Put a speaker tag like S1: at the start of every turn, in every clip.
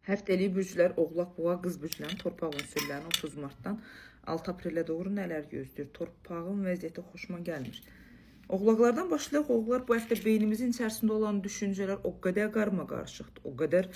S1: Həftəlik bürclər Oğlaq, Boğa, Qız bürclərin torpaq ünsürlərini 30 martdan 6 aprelə doğru nələr gözləyir? Torpağın vəziyyəti xoşuma gəlmir. Oğlaqlardan başlayaq. Oğlaqlar bu həftə beynimizin içərisində olan düşüncələr o qədər qarma-qarışıqdır, o qədər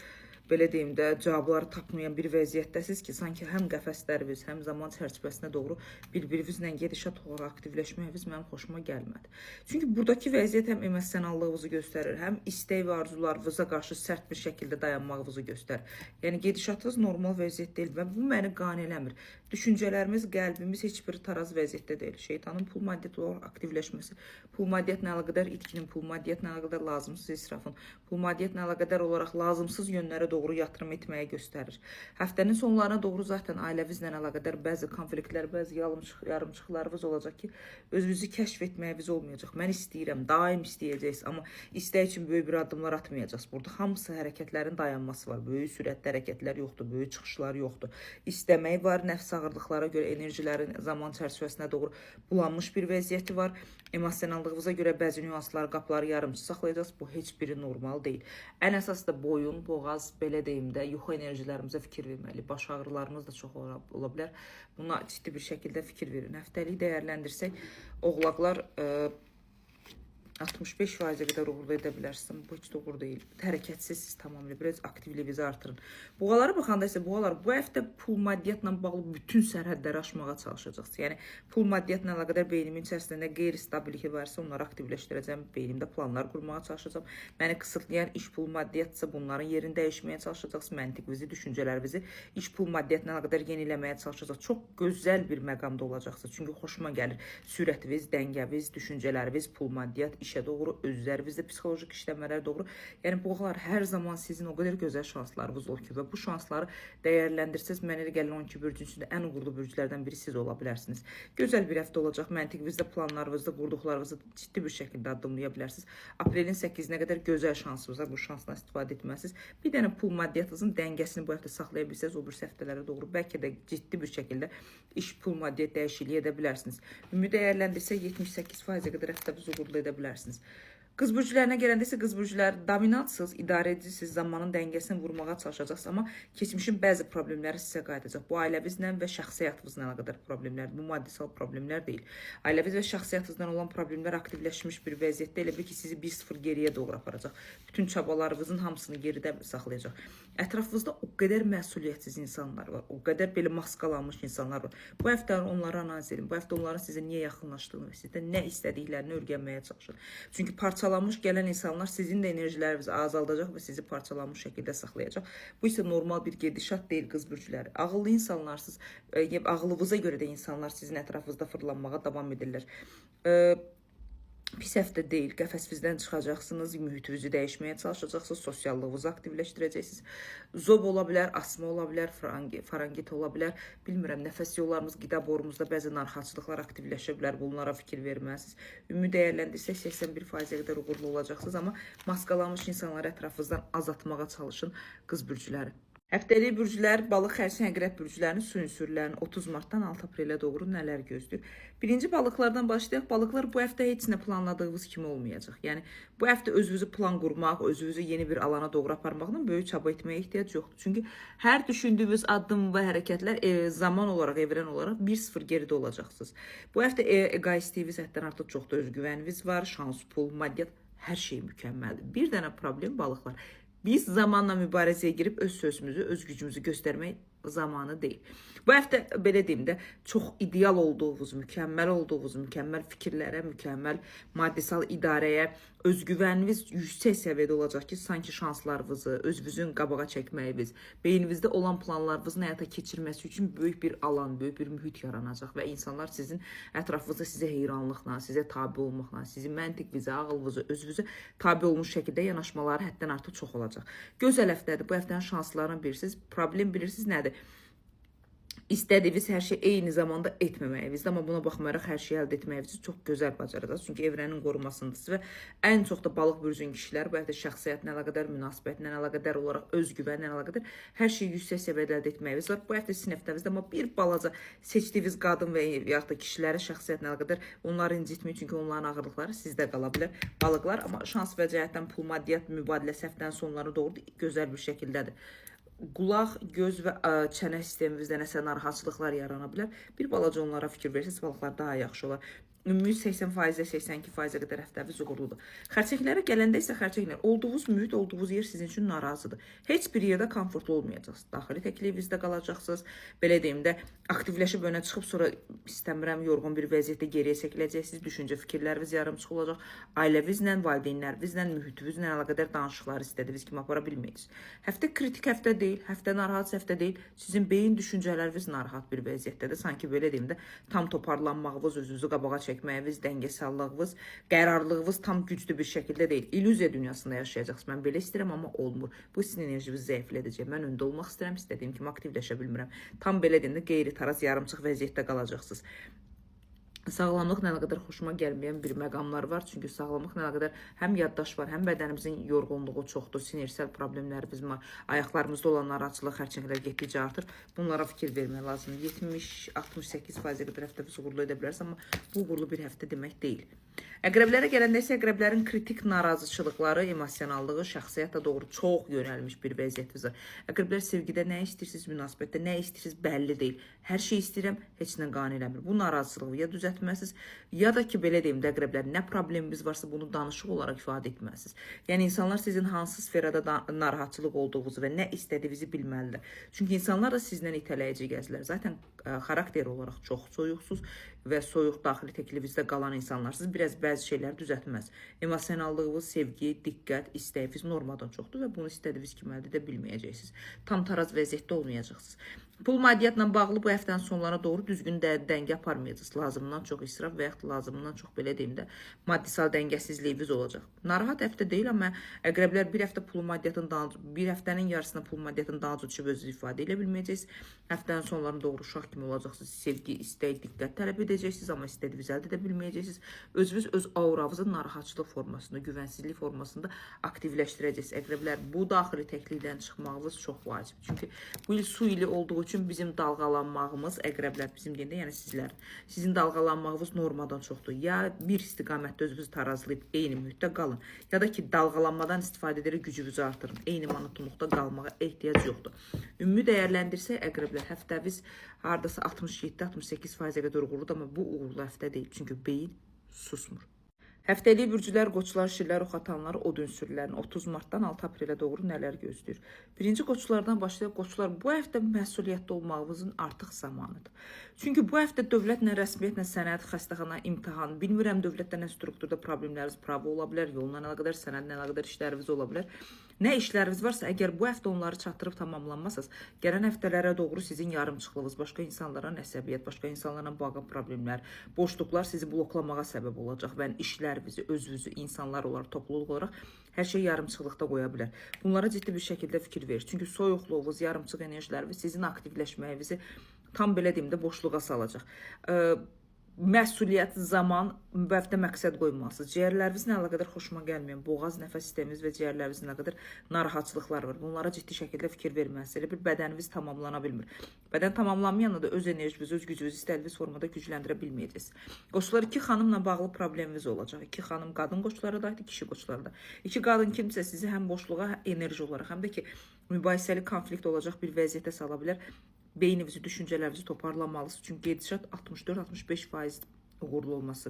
S1: belə deyim də cavabları tapmayan bir vəziyyətdəsiz ki, sanki həm qəfəsləriniz, həm zaman çərçivəsinə doğru bir-birinizlə gedişat olaraq aktivləşməyiniz mənim xoşuma gəlmədi. Çünki buradakı vəziyyət həm emosionallığınızı göstərir, həm istək və arzularınıza qarşı sərt bir şəkildə dayanmağınızı göstərir. Yəni gedişatınız normal vəziyyət deyil və bu məni qane eləmir. Düşüncələrimiz, qəlbimiz heç bir taraz vəziyyətdə deyil. Şeytanın pul maddiyat olaraq aktivləşməsi, pul maddiyatla əlaqədar itkinin, pul maddiyatla əlaqədar lazımsız israfın, pul maddiyatla əlaqədar olaraq lazımsız yönlərə doğru yatırım etməyə göstərir. Həftənin sonlarına doğru zaten ailənizlə əlaqədar bəzi konfliktlər, bəzi yarımçıqlarınız olacaq ki, özünüzü kəşf etməyiniz olmayacaq. Mən istəyirəm, daim istəyəcəksiniz, amma istək üçün böyük bir addımlar atmayacaqsınız. Burada hamısı hərəkətlərin dayanması var. Böyük sürətli hərəkətlər yoxdur, böyük çıxışlar yoxdur. İstəmək var, nəfs ağırlıqlara görə enerjilərin zaman çərçivəsinə doğru bulanmış bir vəziyyəti var. Emosionallığınıza görə bəzi nüanslar, qapıları yarımçı saxlayacaqsınız. Bu heç biri normal deyil. Ən əsası da boyun, boğaz, belə deyim də, yuxu enerjilərimizə fikir verməli. Baş ağrılarımız da çox ola bilər. Buna ciddi bir şəkildə fikir verin. Həftəlik dəyərləndirsək, oğlaqlar 65%'e kadar uğurlu edə bilərsiniz. Bu heç doğru deyil. Hərəkətsizsiniz tamamilə. Biraz aktivliyinizi artırın. Boğalara baxanda isə boğalar bu həftə pul maddiyatla bağlı bütün sərhədləri aşmağa çalışacaqsınız. Yəni pul maddiyatla əlaqədar beynimin içərisində nə qeyri-stabillik varsa onları aktivləşdirəcəm. Beynimdə planlar qurmağa çalışacağam. Məni qısıtlayan iş pul maddiyatsa bunların yerini dəyişməyə çalışacaqsınız. Məntiqinizi, düşüncələrinizi iş pul maddiyatla əlaqədar yeniləməyə çalışacaqsınız. Çox gözəl bir məqamda olacaqsınız. Çünki xoşuma gəlir. Sürətiniz, dəngəviz, düşüncələriniz, pul maddiyat, işə doğru, özlərinizdə psixolojik işləmələrə doğru. Yəni boğalar hər zaman sizin o qədər gözəl şanslarınız olur ki və bu şansları dəyərləndirsəz, mənə elə gəlir 12 bürcün içində ən uğurlu bürclərdən biri siz ola bilərsiniz. Gözəl bir həftə olacaq. Məntiqinizdə, planlarınızda, qurduqlarınızı ciddi bir şəkildə addımlaya bilərsiniz. Aprelin 8-nə qədər gözəl şansınız var. Bu şansdan istifadə etməlisiniz. Bir dənə pul maddiyatınızın dəngəsini bu həftə saxlaya bilsəz, o bir həftələrə doğru bəlkə də ciddi bir şəkildə iş pul maddiyat dəyişikliyi edə bilərsiniz. Ümumi dəyərləndirsək 78%-ə qədər həftənizi uğurlu edə bilərsiniz. Qız bürclərinə gələndə isə qız bürclər dominatsız, idarəçisiz, zamanın dəngəsini vurmağa çalışacaqsınız, amma keçmişin bəzi problemləri sizə qayıdacaq. Bu ailəvizlə və şəxsi həyatınızla əlaqədar problemlərdir. Bu maddisal problemlər deyil. Ailəviz və şəxsi həyatınızdan olan problemlər aktivləşmiş bir vəziyyətdə elə bil ki, sizi 1-0 geriyə doğru aparacaq. Bütün çabalarınızın hamısını geridə saxlayacaq. Ətrafınızda o qədər məsuliyyətsiz insanlar var, o qədər belə maskalanmış insanlar var. Bu həftə onları analiz edin. Bu həftə onların sizə niyə yaxınlaşdığını və sizdə nə istədiklərini öyrənməyə çalışın. Çünki parçalanmış gələn insanlar sizin də enerjilərinizi azaldacaq və sizi parçalanmış şəkildə saxlayacaq. Bu isə normal bir gedişat deyil qız bürcləri. Ağıllı insanlarsınız, ağlınıza görə də insanlar sizin ətrafınızda fırlanmağa davam edirlər. Pis həftə deyil, qəfəsinizdən çıxacaqsınız, mühitinizi dəyişməyə çalışacaqsınız, sosiallığınızı aktivləşdirəcəksiniz. Zob ola bilər, asma ola bilər, farangit ola bilər. Bilmirəm, nəfəs yollarımız, qida borumuzda bəzi narahatçılıqlar aktivləşə bilər, bunlara fikir verməlisiniz. Ümumi dəyərləndirsək 81%-ə qədər uğurlu olacaqsınız, amma maskalanmış insanları ətrafınızdan azaltmağa çalışın qız bürcləri. Həftəlik bürclər, balıq, xərçəng, əqrəb bürclərinin su ünsürlərinin 30 martdan 6 aprelə doğru nələr gözləyir? Birinci balıqlardan başlayaq. Balıqlar bu həftə heç nə planladığınız kimi olmayacaq. Yəni bu həftə özünüzü plan qurmaq, özünüzü yeni bir alana doğru aparmaqla böyük çaba etməyə ehtiyac yoxdur. Çünki hər düşündüyünüz addım və hərəkətlər zaman olaraq, evren olaraq 1-0 geridə olacaqsınız. Bu həftə egoistliyiniz həddən artıq çoxdur, özgüvəniniz var, şans, pul, maddiyat, hər şey mükəmməldir. Bir dənə problem balıqlar. Biz zamanla mübarizəyə girib öz sözümüzü, öz gücümüzü göstərmək zamanı deyil. Bu həftə belə deyim də çox ideal olduğunuz, mükəmməl fikirlərə, mükəmməl maddisal idarəyə, özgüvəniniz yüksək səviyyədə olacaq ki, sanki şanslarınızı, özünüzün qabağa çəkməyiniz, beyninizdə olan planlarınızın həyata keçirməsi üçün böyük bir alan, böyük bir mühit yaranacaq və insanlar sizin ətrafınızda sizə heyranlıqla, sizə tabi olmaqla, sizin məntiqinizə, ağlınızı, özünüzə tabi olmuş şəkildə yanaşmaları həddən artıq çox olacaq. Gözəl həftədir. Bu həftənin şanslarını bilirsiniz. Problem bilirsiniz nədir? İstədiyiniz hər şey eyni zamanda etməməyinizdir, amma buna baxmayaraq hər şeyi əldə etməyinizi çox gözəl bacaracaqsınız. Çünki evrenin qorumasındasınız və ən çox da balıq bürcün kişilər bu həftə şəxsiyyətinə əlaqədar, münasibətlə əlaqədar olaraq, özgüvənlə əlaqədar hər şeyi yüksək səviyyədə əldə etməyiniz var. Bu həftə sizin həftənizdə amma bir balaca seçdiyiniz qadın və yaxud da kişilərə şəxsiyyətinə əlaqədar onları incitməyin, çünki onların ağırlıqları sizdə qala bilər. Balıqlar, amma şans və cəhətdən pul, maddiyat mübadiləsi həftənin sonlarına doğru gözəl bir şəkildədir. qulaq, göz və çənə sisteminizdə nəsə narahatçılıqlar yarana bilər. Bir balaca onlara fikir verirsiniz, balıqlar daha yaxşı olar. Ümumi 80%-ə, 82%-ə qədər həftəviz uğurludur. Xərçəklərə gələndə isə xərçəklər olduğunuz mühit, olduğunuz yer sizin üçün narazıdır. Heç bir yerdə komfortlu olmayacaqsınız. Daxili təklifinizdə qalacaqsınız. Belə deyim də, aktivləşib önə çıxıb sonra istəmirəm, yorğun bir vəziyyətdə geriyə çəkiləcəksiniz. Düşüncə fikirləriniz yarımçıq olacaq. Ailənizlə, valideynlərinizlə, mühitinizlə əlaqədar danışıqları istədiyiniz kimi apara bilməyəcəksiniz. Həftə kritik həftə deyil, həftə narahat həftə deyil. Sizin beyin düşüncələriniz narahat bir vəziyyətdədir. Sanki belə deyim də, tam toparlanmağınız, özünüzü qabağa çəkməyiniz, dəngəsallığınız, qərarlığınız tam güclü bir şəkildə deyil. İllüziya dünyasında yaşayacaqsınız. Mən belə istəyirəm, amma olmur. Bu sizin enerjinizi zəiflədəcək. Mən öndə olmaq istəyirəm, istədiyim kimi aktivləşə bilmirəm. Tam belə deyim də, qeyri-taraz, yarımçıq vəziyyətdə qalacaqsınız. Sağlamlıqla əlaqədar xoşuma gəlməyən bir məqamlar var. Çünki sağlamlıqla əlaqədar həm yaddaş var, həm bədənimizin yorğunluğu çoxdur, sinirsel problemlərimiz var, ayaqlarımızda olan narahatçılıq, xərçənglər getdikcə artır. Bunlara fikir vermək lazımdır. 70-68%-ə qədər həftəviz uğurlu edə bilərsiniz, amma bu uğurlu bir həftə demək deyil. Əqrəblərə gələndə isə əqrəblərin kritik narazıçılıqları, emosionallığı şəxsiyyətə doğru çox yönəlmiş bir vəziyyətimiz var. Əqrəblər sevgidə nə istəyirsiniz, münasibətdə nə istəyirsiniz bəlli deyil. Hər şey istəyirəm, heç nə qane eləmir. Bu narazılığı ya düzəltməsiniz, ya da ki, belə deyim də, əqrəblər nə problemimiz varsa bunu danışıq olaraq ifadə etməsiniz. Yəni, insanlar sizin hansı sferada narahatçılıq olduğunuzu və nə istədiyinizi bilməlidir. Çünki insanlar da sizlə itələyici gəzilər. Zaten xarakter olaraq çox soyuqsuz və soyuq daxili təklifinizdə qalan insanlarsınız. Biraz bəzi şeyləri düzəltməz. Emosionallığınız, sevgi, diqqət, istəyiniz normadan çoxdur və bunu istədiyiniz kimi əldə edə bilməyəcəksiniz. Tam taraz vəziyyətdə olmayacaqsınız. Pul maddiyatla bağlı bu həftənin sonlarına doğru düzgün dəngə aparmayacaqsınız. Lazımdan çox israf və yaxud lazımdan çox belə deyim də maddisal dəngəsizliyiniz olacaq. Narahat həftə deyil, amma əqrəblər bir həftə pul maddiyatın bir həftənin yarısında pul maddiyatın daha çox özünüzü ifadə edə bilməyəcəksiniz. Həftənin sonlarına doğru uşaq kimi olacaqsınız. Sevgi, istək, diqqət tələb edəcəksiniz, amma istədiyinizi əldə edə bilməyəcəksiniz. Özünüz öz auranızı narahatçılıq formasında, güvənsizlik formasında aktivləşdirəcəksiniz. Əqrəblər, bu daxili təklikdən çıxmağınız çox vacib. Çünki bu il su ili olduğu üçün bizim dalğalanmağımız, əqrəblər bizim deyəndə, yəni sizlər, sizin dalğalanmağınız normadan çoxdur. Ya bir istiqamətdə özünüzü tarazlayıb eyni mühitdə qalın, ya da ki, dalğalanmadan istifadə edərək gücünüzü artırın. Eyni monotonluqda qalmağa ehtiyac yoxdur. Ümumi dəyərləndirsək, əqrəblər, həftəviz hardasa 67-68%-ə qədər uğurludur, amma bu uğurlu həftə deyil. Çünki beyin susmur. Həftəlik bürcülər, qoçlar, şirlər, oxatanlar, od ünsürlərini 30 martdan 6 aprelə doğru nələr gözləyir? Birinci qoçlardan başlayaq. Qoçlar, bu həftə məsuliyyətli olmağınızın artıq zamanıdır. Çünki bu həftə dövlətlə, rəsmiyyətlə, sənəd, xəstəxana, imtahan, bilmirəm dövlətdə nə strukturda problemləriniz, prava ola bilər, yolla əlaqədar, sənədlə əlaqədar işləriniz ola bilər. Nə işləriniz varsa, əgər bu həftə onları çatdırıb tamamlanmasınız, gələn həftələrə doğru sizin yarımçıqlığınız, başqa insanlara nəsəbiyyət, başqa insanlarla bağlı problemlər, boşluqlar sizi bloklamağa səbəb olacaq və işlərinizi, özünüzü, insanlar olaraq, topluluq olaraq hər şey yarımçıqlıqda qoya bilər. Bunlara ciddi bir şəkildə fikir verir. Çünki soyuqluğunuz, yarımçıq enerjiləriniz sizin aktivləşməyinizi tam belə deyim də boşluğa salacaq. Məsuliyyət, zaman, bu həftə məqsəd qoymalısınız. Ciyərlərinizlə əlaqədar xoşuma gəlməyən boğaz, nəfəs sisteminiz və ciyərlərinizlə əlaqədar narahatçılıqlar var. Bunlara ciddi şəkildə fikir verməlisiniz. Elə bir bədəniniz tamamlana bilmir. Bədən tamamlanmayanda da öz enerjinizi, öz gücünüzü istədiyiniz formada gücləndirə bilməyəcəksiniz. Qoçlar, 2 xanımla bağlı probleminiz olacaq. 2 xanım qadın qoçları da, kişi qoçları da. 2 qadın kimsə sizi həm boşluğa, enerji olaraq, həm də ki, mübahisəli konflikt olacaq bir vəziyyətə sala bilər. Beyninizi, düşüncələrinizi toparlamalısınız. Çünki gedişat 64-65% uğurlu olması.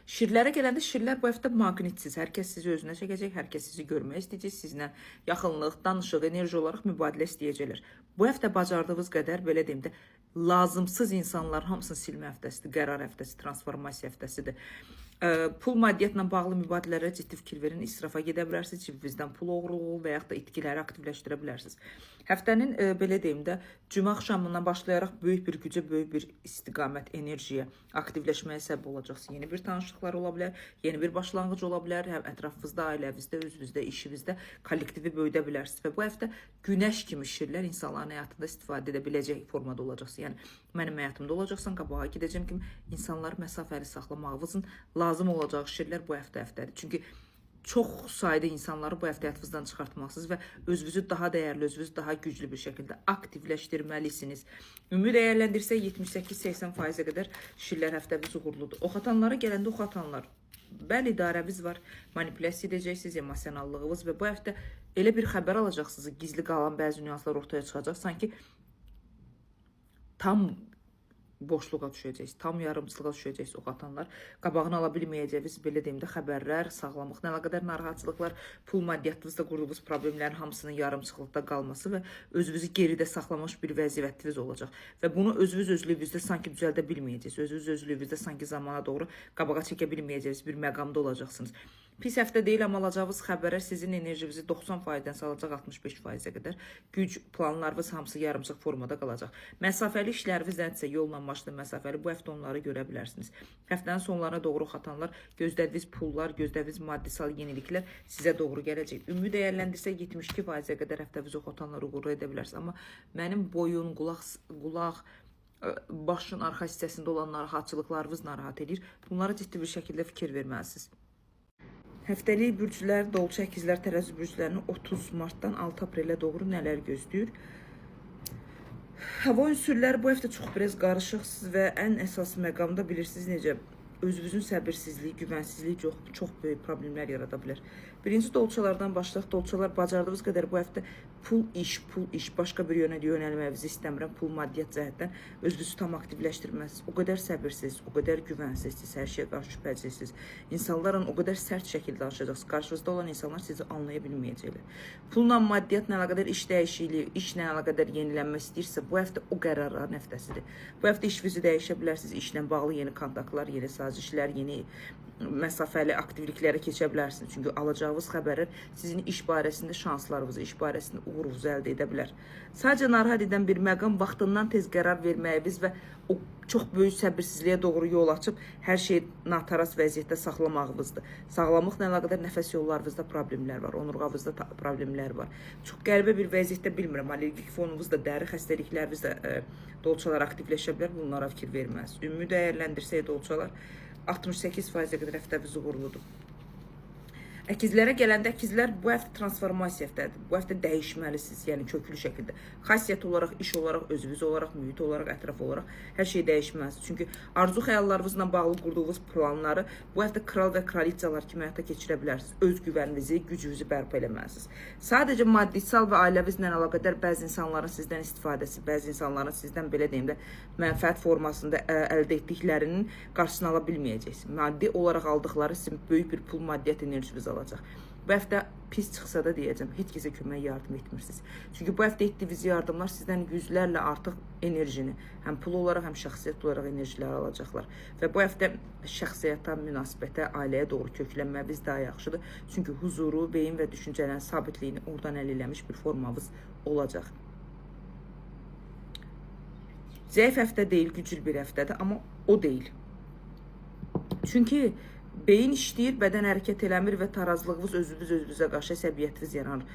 S1: Şirlərə gələndə şirlər bu həftə maqnitsiz. Hər kəs sizi özünə çəkəcək, hər kəs sizi görmək istəyəcək, sizinlə yaxınlıq, danışıq, enerji olaraq mübadilə istəyəcəklər. Bu həftə bacardığınız qədər, belə deyim də, lazımsız insanlar hamısını silmə həftəsidir, qərar həftəsi, transformasiya həftəsidir. Pul maddiyatla bağlı mübadilələrə ciddi fikir verin, israfa gedə bilərsiniz, cibinizdən pul oğurluğu və yaxud da itkiləri aktivləşdirə bilərsiniz. Həftənin, belə deyim də, cümə axşamından başlayaraq böyük bir gücə, böyük bir istiqamət, enerjiyə, aktivləşməyə səbəb olacaqsınız. Yeni bir tanışlıqlar ola bilər, yeni bir başlanğıc ola bilər, həm ətrafınızda, ailəvizdə, özünüzdə, işinizdə kollektivi böyüdə bilərsiniz. Və bu həftə günəş kimi şirlər insanların həyatında istifadə edə biləcək formada olacaqsınız. Yəni, mənim həyatımda olacaqsan, qabağa gedəcəm kimi insanları məsafəli saxlamağınızın lazım olacağı şirlər bu həftədir. Çünki çox sayda insanları bu həftə həyatınızdan çıxartmalısınız və özünüzü daha dəyərli, özünüzü daha güclü bir şəkildə aktivləşdirməlisiniz. Ümumi dəyərləndirsək 78-80%-ə qədər şirlər həftəviz uğurludur. Oxatanlara gələndə oxatanlar Bəli, idarəviz var, manipulyasiya edəcəksiniz, emosionallığınız və bu həftə elə bir xəbər alacaqsınız, gizli qalan bəzi nüanslar ortaya çıxacaq, sanki tam boşluğa düşəcəksiniz, tam yarımçılığa düşəcəksiniz o qatanlar. Qabağını ala bilməyəcəksiniz, belə deyim də, xəbərlər, sağlamlıqla əlaqədar narahatçılıqlar, pul maddiyyatınızda qurduğunuz problemlərin hamısının yarımçılıqda qalması və özünüzü geridə saxlamış bir vəziyyətiniz olacaq. Və bunu özlüyünüzdə sanki düzəldə bilməyəcəksiniz, özlüyünüzdə sanki zamana doğru qabağa çəkə bilməyəcəksiniz, bir məqamda olacaqsınız. Pis həftə deyil, amma alacağınız xəbərlər sizin enerjinizi 90%-dən salacaq 65%-ə qədər. Güc, planlarınız hamısı yarımçıq formada qalacaq. Məsafəli işlərinizdən isə yolla başlı məsafəli bu həftə onları görə bilərsiniz. Həftənin sonlarına doğru xatanlar, gözlədiyiniz pullar, gözlədiyiniz maddisal yeniliklər sizə doğru gələcək. Ümumi dəyərləndirsə 72%-ə qədər həftəviz o xatanları uğurlu edə bilərsiniz. Amma mənim boyun, qulaq, başın arxa hissəsində olan narahatçılıqlarınız narahat edir. Bunlara ciddi bir şəkildə fikir verməlisiniz. Həftəlik bürclər, dolçu əkizlər, tərəzi bürclərini 30 martdan 6 aprelə doğru nələr gözləyir? Hava ünsürləri bu həftə çox biraz qarışıqsınız və ən əsas məqamda bilirsiniz necə özünüzün səbirsizliyi, güvənsizliyi çox böyük problemlər yarada bilər. Birinci dolçalardan başlayaq. Dolçalar bacardığınız qədər bu həftə pul iş, başqa bir yönə yönəlməyinizi istəmirəm. Pul maddiyat cəhətdən özünüzü tam aktivləşdirməlisiniz. O qədər səbirsiz, o qədər güvənsizsiniz, hər şeyə qarşı şübhəcisiniz. İnsanlarla o qədər sərt şəkildə danışacaqsınız. Qarşınızda olan insanlar sizi anlaya bilməyəcəklər. Pulla maddiyatla əlaqədar iş dəyişikliyi, işlə əlaqədar yenilənmə istəyirsə, bu həftə o qərarların həftəsidir. Bu həftə işinizi dəyişə bilərsiniz. İşlə bağlı yeni kontaktlar, yeni sazişlər, yeni məsafəli aktivliklərə keçə bilərsiniz. Çünki alacağınız xəbərlər sizin iş barəsində şanslarınızı, iş barəsində uğurunuzu əldə edə bilər. Sadəcə narahat edən bir məqam vaxtından tez qərar verməyiniz və o çox böyük səbirsizliyə doğru yol açıb hər şeyi nataraz vəziyyətdə saxlamağınızdır. Sağlamlıqla əlaqədar nəfəs yollarınızda problemlər var, onurğanızda problemlər var. Çox qəribə bir vəziyyətdə bilmirəm, allergik fonunuzda, dəri xəstəliklərinizdə dolçalar aktivləşə bilər, bunlara fikir verməlisiniz. Ümumi dəyərləndirsək dolçalar 68%-ə qədər həftəviz uğurludur. Əkizlərə gələndə əkizlər bu həftə transformasiya həftədir. Bu həftə dəyişməlisiniz, yəni köklü şəkildə. Xasiyyət olaraq, iş olaraq, özünüz olaraq, mühit olaraq, ətraf olaraq hər şey dəyişməlisiniz. Çünki arzu xəyallarınızla bağlı qurduğunuz planları bu həftə kral və kraliçalar kimi həyata keçirə bilərsiniz. Öz güvəninizi, gücünüzü bərpa eləməlisiniz. Sadəcə maddisal və ailənizlə əlaqədar bəzi insanların sizdən istifadəsi, bəzi insanların sizdən belə deyim də mənfəət formasında əldə etdiklərinin qarşısını ala bilməyəcəksiniz. Maddi olaraq aldıqları sizin böyük bir pul maddiyyat enerjiniz alacaq. Bu həftə pis çıxsa da deyəcəm, heç kəsə kömək yardım etmirsiniz. Çünki bu həftə etdiyiniz yardımlar sizdən yüzlərlə artıq enerjini, həm pul olaraq, həm şəxsiyyət olaraq enerjilər alacaqlar. Və bu həftə şəxsiyyətə, münasibətə, ailəyə doğru köklənməniz daha yaxşıdır. Çünki huzuru, beyin və düşüncələrin sabitliyini oradan əldə eləmiş bir formanız olacaq. Zəif həftə deyil, güclü bir həftədir, amma o deyil. Çünki beyin işləyir, bədən hərəkət eləmir və tarazlığınız özünüzə qarşı əsabiyyətiniz yaranır.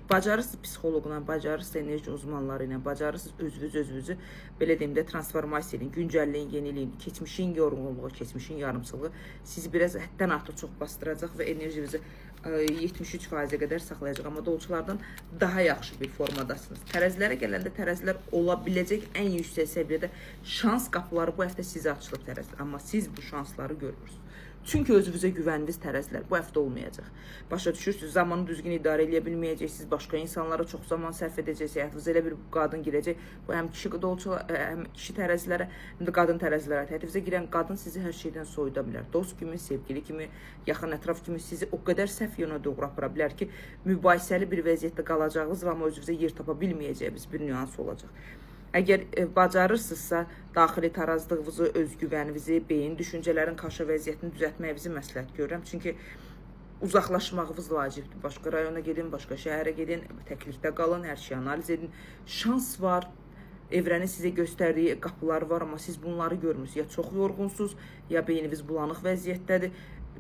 S1: Bacarırsınız psixoloqla, bacarırsınız enerji uzmanları ilə, bacarırsınız özünüzü belə deyim də transformasiya edin, güncəlliyin, yeniliyin, keçmişin yorğunluğu, keçmişin yarımçılığı sizi biraz həddən artıq çox bastıracaq və enerjinizi 73%-ə qədər saxlayacaq. Amma dolçulardan daha yaxşı bir formadasınız. Tərəzilərə gələndə tərəzilər ola biləcək ən yüksək səviyyədə şans qapıları bu həftə sizə açılıb tərəzilər. Amma siz bu şansları görmürsünüz. Çünki özünüzə güvəndiniz tərəzilər bu həftə olmayacaq. Başa düşürsünüz, zamanı düzgün idarə edə bilməyəcəksiniz, başqa insanlara çox zaman sərf edəcəksiniz, həyatınıza elə bir qadın girəcək, bu həm kişi dolçular, həm kişi tərəzilərə, həm də qadın tərəzilərə, həyatınıza girən qadın sizi hər şeydən soyuda bilər. Dost kimi, sevgili kimi, yaxın ətraf kimi sizi o qədər səhv yönə doğru apara bilər ki, mübahisəli bir vəziyyətdə qalacağınız və amma özünüzə yer tapa bilməyəcəyiniz bir nüans olacaq. Əgər bacarırsınızsa, daxili tarazlığınızı, özgüvəninizi, beyin düşüncələrin qarşı vəziyyətini düzəltməyinizi məsləhət görürəm. Çünki uzaqlaşmağınız vacibdir. Başqa rayona gedin, başqa şəhərə gedin, təklikdə qalın, hər şeyi analiz edin. Şans var, evrənin sizə göstərdiyi qapılar var, amma siz bunları görmürsünüz. Ya çox yorğunsunuz, ya beyniniz bulanıq vəziyyətdədir.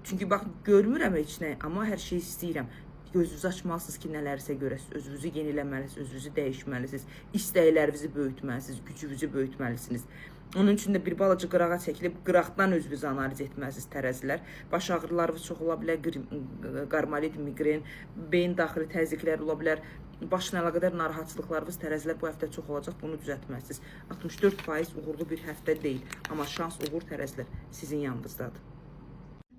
S1: Çünki bax, görmürəm heç nə, amma hər şeyi istəyirəm. Gözünüzü açmalısınız ki, nələrsə görəsiniz, özünüzü yeniləməlisiniz, özünüzü dəyişməlisiniz, istəklərinizi böyütməlisiniz, gücünüzü böyütməlisiniz. Onun üçün də bir balaca qırağa çəkilib, qıraqdan özünüzü analiz etməlisiniz tərəzilər. Baş ağrılarınız çox ola bilər, qarmalit, migren, beyin daxili təzyiqlər ola bilər, başla əlaqədar narahatçılıqlarınız tərəzilər bu həftə çox olacaq, bunu düzəltməlisiniz. 64% uğurlu bir həftə deyil, amma şans uğur tərəzilər sizin yanınızdadır.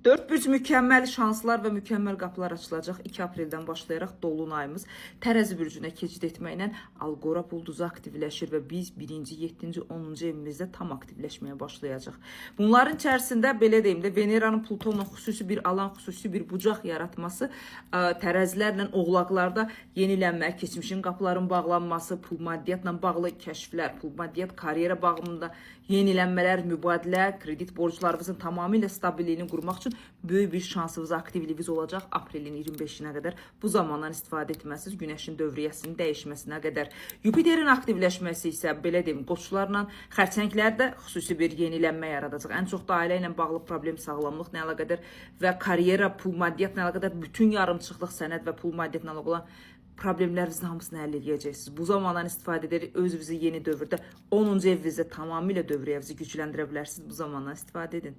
S1: Dörd burc mükəmməl şanslar və mükəmməl qapılar açılacaq. 2 apreldən başlayaraq dolunayımız Tərəzi bürcünə keçid etməklə Alqora bulduzu aktivləşir və biz 1-ci, 7-ci, 10-cu evimizdə tam aktivləşməyə başlayacaq. Bunların içərisində belə deyim də Veneranın Plutonla xüsusi bir alan, xüsusi bir bucaq yaratması tərəzilərlə oğlaqlarda yenilənmə, keçmişin qapıların bağlanması, pul maddiyyatla bağlı kəşflər, pul maddiyyat karyera bağımında yenilənmələr, mübadilə, kredit borclarınızın tamamilə stabilliyini qurmaq üçün böyük bir şansınız, aktivliyiniz olacaq. Aprelin 25-nə qədər bu zamandan istifadə etməsiniz. Günəşin dövriyyəsinin dəyişməsinə qədər. Yupiterin aktivləşməsi isə belə deyim, qoçlarla xərçənglərdə xüsusi bir yenilənmə yaradacaq. Ən çox da ailə ilə bağlı problem, sağlamlıqla əlaqədar və karyera, pul maddiyyatla əlaqədar bütün yarımçıqlıq, sənəd və pul maddiyyatla əlaqədar olan problemlərinizin hamısını həll edəcəksiniz. Bu zamandan istifadə edərək özünüzü yeni dövrdə 10-cu evinizdə tamamilə dövriyyənizi gücləndirə bilərsiniz. Bu zamandan istifadə edin.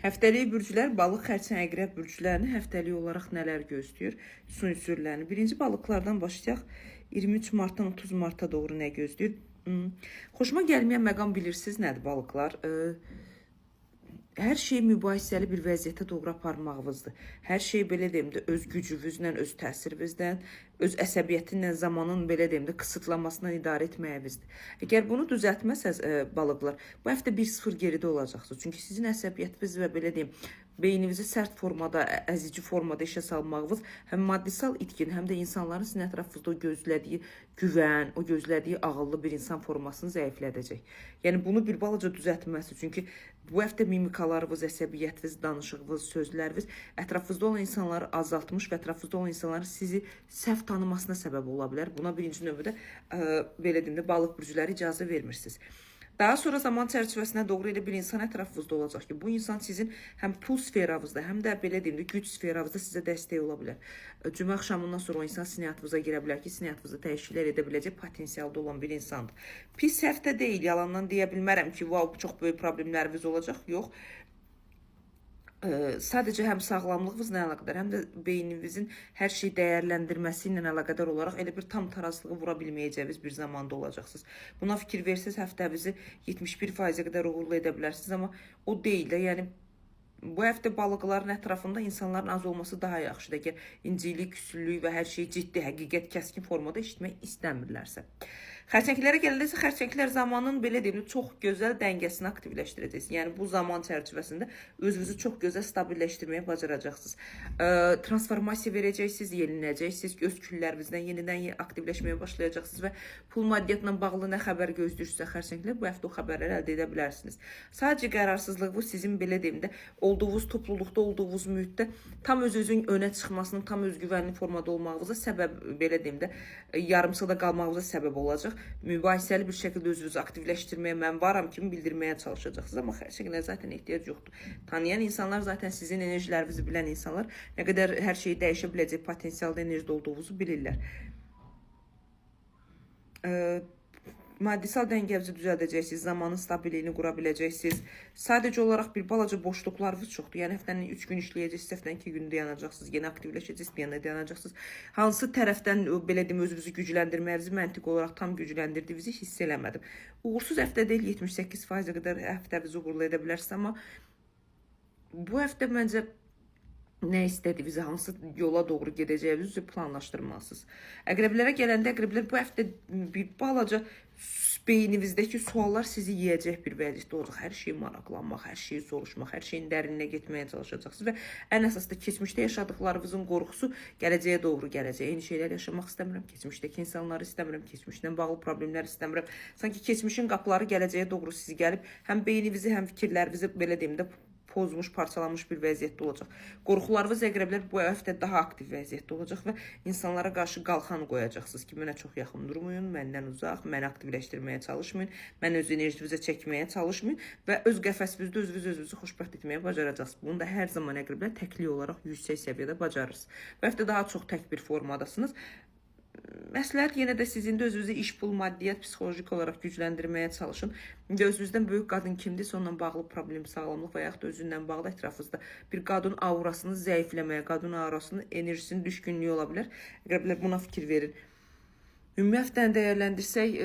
S1: Həftəlik bürclər, balıq, xərçəng, əqrəb bürclərini həftəlik olaraq nələr gözləyir? Su ünsürlərini. Birinci balıqlardan başlayaq. 23 martdan 30 marta doğru nə gözləyir? Xoşuma gəlməyən məqam bilirsiniz nədir balıqlar? Hər şey mübahisəli bir vəziyyətə doğru aparmağınızdır. Hər şey belə deyim də öz gücünüzlə, öz təsirinizdən, öz əsəbiyyətinlə zamanın belə deyim də qısıtlamasından idarə etməyinizdir. Əgər bunu düzəltməsəz balıqlar, bu həftə 1-0 geridə olacaqsınız. Çünki sizin əsəbiyyətiniz və belə deyim beyninizi sərt formada, əzici formada işə salmağınız həm maddisal itkin, həm də insanların sizin ətrafınızda o gözlədiyi güvən, o gözlədiyi ağıllı bir insan formasını zəiflədəcək. Yəni bunu bir balaca düzəltməsi. Çünki bu həftə mimikalarınız, əsəbiyyətiniz, danışığınız, sözləriniz ətrafınızda olan insanları azaltmış və ətrafınızda olan insanların sizi səhv tanımasına səbəb ola bilər. Buna birinci növbədə belə deyim də balıq bürcləri icazə vermirsiniz. Daha sonra zaman çərçivəsinə doğru elə bir insan ətrafınızda olacaq ki, bu insan sizin həm pul sferavızda, həm də belə deyim də güc sferavızda sizə dəstək ola bilər. Cümə axşamından sonra o insan sizin həyatınıza girə bilər ki, sizin həyatınızda dəyişikliklər edə biləcək potensialda olan bir insandır. Pis həftə deyil, yalandan deyə bilmərəm ki, wow, çox böyük problemləriniz olacaq. Yox. Sadəcə həm sağlamlığınızla əlaqədar, həm də beyninizin hər şeyi dəyərləndirməsi ilə əlaqədar olaraq elə bir tam tarazlığı vura bilməyəcəyiniz bir zamanda olacaqsınız. Buna fikir versəz həftənizi 71%-ə qədər uğurlu edə bilərsiniz, amma o deyil də, yəni bu həftə balıqların ətrafında insanların az olması daha yaxşıdır. Əgər incilik, küsüllük və hər şey ciddi, həqiqət, kəskin formada eşitmək istəmirlərsə. Xərçənglərə gələndə isə xərçənglər zamanın belə deyim, çox gözəl dəngəsini aktivləşdirəcəksiniz. Yəni bu zaman çərçivəsində özünüzü çox gözəl stabilləşdirməyə bacaracaqsınız. Transformasiya verəcəksiniz, yenilənəcəksiniz, öz küllərinizdən yenidən aktivləşməyə başlayacaqsınız və pul maddiyyatla bağlı nə xəbər gözləyirsinizsə xərçənglər, bu həftə o xəbərləri əldə edə bilərsiniz. Sadəcə qərarsızlıq bu sizin belə deyim də olduğunuz topluluqda, olduğunuz mühitdə tam özünüzün önə çıxmasının, tam özgüvənli formada olmağınıza səbəb, belə deyim də yarımçıqda qalmağınıza səbəb olacaq. Mübahisəli bir şəkildə özünüzü aktivləşdirməyə mən varam kimi bildirməyə çalışacaqsınız. Amma xərçənglərə zaten ehtiyac yoxdur. Tanıyan insanlar zaten sizin enerjilərinizi bilən insanlar nə qədər hər şeyi dəyişə biləcək potensialda enerjide olduğunuzu bilirlər. Maddisal dəngənizi düzəldəcəksiniz, zamanın stabiliyini qura biləcəksiniz. Sadəcə olaraq bir balaca boşluqlarınız çoxdur. Yəni həftənin 3 gün işləyəcəksiniz, həftənin 2 gün dayanacaqsınız, yenə aktivləşəcəksiniz, yenə dayanacaqsınız. Hansı tərəfdən belə deyim özünüzü gücləndirməyinizi məntiq olaraq tam gücləndirdiyinizi hiss eləmədim. Uğursuz həftə deyil, 78%-ə qədər həftənizi uğurlu edə bilərsiniz, amma bu həftə məncə nə istədiyinizi, hansı yola doğru gedəcəyinizi planlaşdırmalısınız. Əqrəblərə gələndə əqrəblər bu həftə bir balaca beyninizdəki suallar sizi yeyəcək bir vəziyyətdə olacaq. Hər şeyi maraqlanmaq, hər şeyi soruşmaq, hər şeyin dərinlinə getməyə çalışacaqsınız və ən əsas da keçmişdə yaşadıqlarınızın qorxusu gələcəyə doğru gələcək. Eyni şeylər yaşamaq istəmirəm, keçmişdəki insanları istəmirəm, keçmişdən bağlı problemlər istəmirəm. Sanki keçmişin qapıları gələcəyə doğru sizi gəlib, həm beyninizi, həm fikirlərinizi belə deyim də pozmuş, parçalanmış bir vəziyyətdə olacaq. Qorxularınız əqrəblər bu həftə daha aktiv vəziyyətdə olacaq və insanlara qarşı qalxan qoyacaqsınız ki, mənə çox yaxın durmayın, məndən uzaq, məni aktivləşdirməyə çalışmayın, mən öz enerjinizə çəkməyə çalışmayın və öz qəfəsinizdə özünüzü xoşbəxt etməyə bacaracaqsınız. Bunu da hər zaman əqrəblər təkli olaraq yüksək səviyyədə bacarırsınız. Bu həftə daha çox tək bir formadasınız. Məsləhət yenə də sizin də özünüzü iş, pul, maddiyyat, psixolojik olaraq gücləndirməyə çalışın. Özünüzdən böyük qadın kimdirsə onunla bağlı problem, sağlamlıq və yaxud da özündən bağlı ətrafınızda bir qadın aurasını zəifləməyə, qadın aurasının enerjisinin düşkünlüyü ola bilər. Əqrəblər buna fikir verin. Ümumi həftəni dəyərləndirsək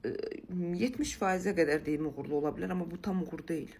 S1: 70%-ə qədər deyim uğurlu ola bilər, amma bu tam uğur deyil.